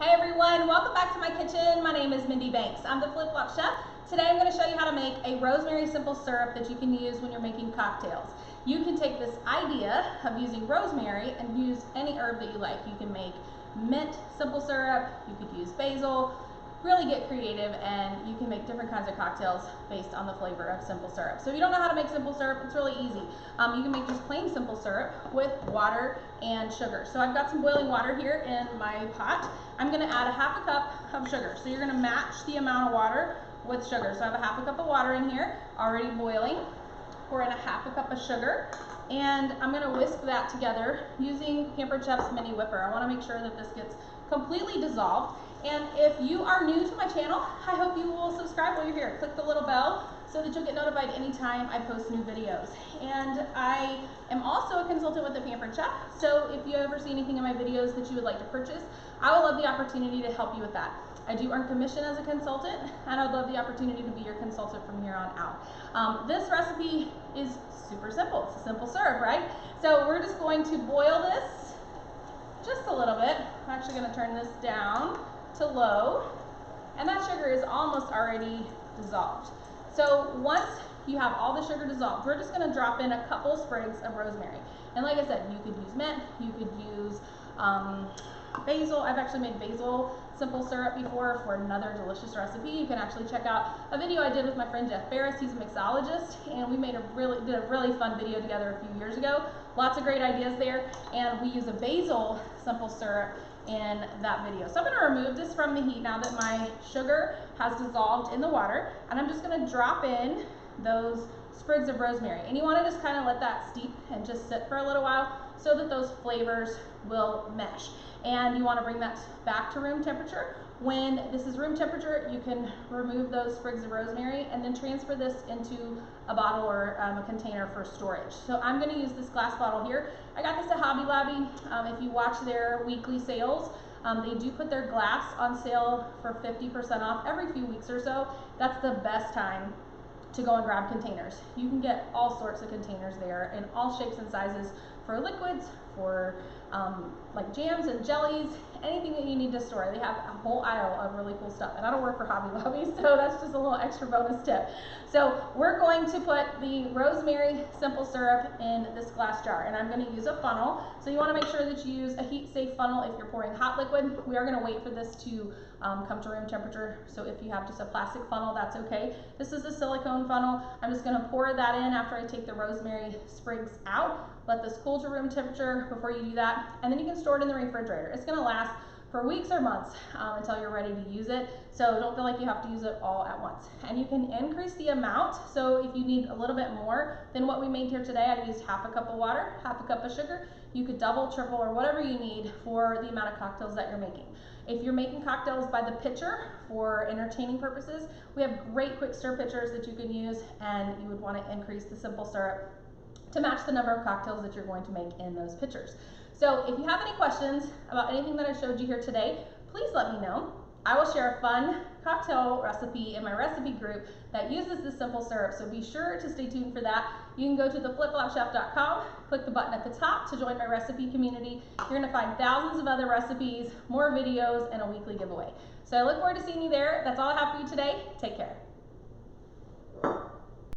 Hey everyone, welcome back to my kitchen. My name is Mindy Banks. I'm the Flip Flop Chef. Today I'm going to show you how to make a rosemary simple syrup that you can use when you're making cocktails. You can take this idea of using rosemary and use any herb that you like. You can make mint simple syrup, you could use basil, really get creative, and you can make different kinds of cocktails based on the flavor of simple syrup. So if you don't know how to make simple syrup, it's really easy. You can make just plain simple syrup with water and sugar. So I've got some boiling water here in my pot. I'm going to add a half a cup of sugar. So you're going to match the amount of water with sugar. So I have a half a cup of water in here already boiling. Pour in a half a cup of sugar, and I'm going to whisk that together using Pampered Chef's mini whipper. I want to make sure that this gets completely dissolved. And if you are new to my channel, I hope you will subscribe while you're here. Click the little bell so that you'll get notified anytime I post new videos. And I am also a consultant with the Pampered Chef, so if you ever see anything in my videos that you would like to purchase, I would love the opportunity to help you with that. I do earn commission as a consultant, and I'd love the opportunity to be your consultant from here on out. This recipe is super simple. It's a simple syrup, right? So we're just going to boil this just a little bit. I'm actually going to turn this down to low, and that sugar is almost already dissolved. So once you have all the sugar dissolved, we're just going to drop in a couple sprigs of rosemary. And like I said, you could use mint, you could use basil. I've actually made basil simple syrup before for another delicious recipe. You can actually check out a video I did with my friend Jeff Ferris. He's a mixologist, and we did a really fun video together a few years ago. Lots of great ideas there, and we use a basil simple syrup in that video. So I'm going to remove this from the heat now that my sugar has dissolved in the water, and I'm just going to drop in those sprigs of rosemary. And you want to just kind of let that steep and just sit for a little while so that those flavors will mesh. And you want to bring that back to room temperature. When this is room temperature, you can remove those sprigs of rosemary and then transfer this into a bottle or a container for storage. So I'm going to use this glass bottle here. I got this at Hobby Lobby. If you watch their weekly sales, they do put their glass on sale for 50% off every few weeks or so. That's the best time to go and grab containers. You can get all sorts of containers there in all shapes and sizes for liquids, for like jams and jellies, anything that you need to store. They have a whole aisle of really cool stuff. And I don't work for Hobby Lobby, so that's just a little extra bonus tip. So we're going to put the rosemary simple syrup in this glass jar, and I'm going to use a funnel. So you want to make sure that you use a heat-safe funnel if you're pouring hot liquid. We are going to wait for this to come to room temperature, so if you have just a plastic funnel, that's okay. This is a silicone funnel. I'm just going to pour that in after I take the rosemary sprigs out. Let this cool to room temperature before you do that, and then you can store it in the refrigerator. It's going to last for weeks or months until you're ready to use it, so don't feel like you have to use it all at once. And you can increase the amount, so if you need a little bit more than what we made here today, I used half a cup of water, half a cup of sugar. You could double, triple, or whatever you need for the amount of cocktails that you're making. If you're making cocktails by the pitcher for entertaining purposes, we have great quick stir pitchers that you can use, and you would want to increase the simple syrup to match the number of cocktails that you're going to make in those pitchers. So if you have any questions about anything that I showed you here today, please let me know. I will share a fun cocktail recipe in my recipe group that uses this simple syrup, so be sure to stay tuned for that. You can go to theflipflopchef.com, click the button at the top to join my recipe community. You're going to find thousands of other recipes, more videos, and a weekly giveaway. So I look forward to seeing you there. That's all I have for you today. Take care.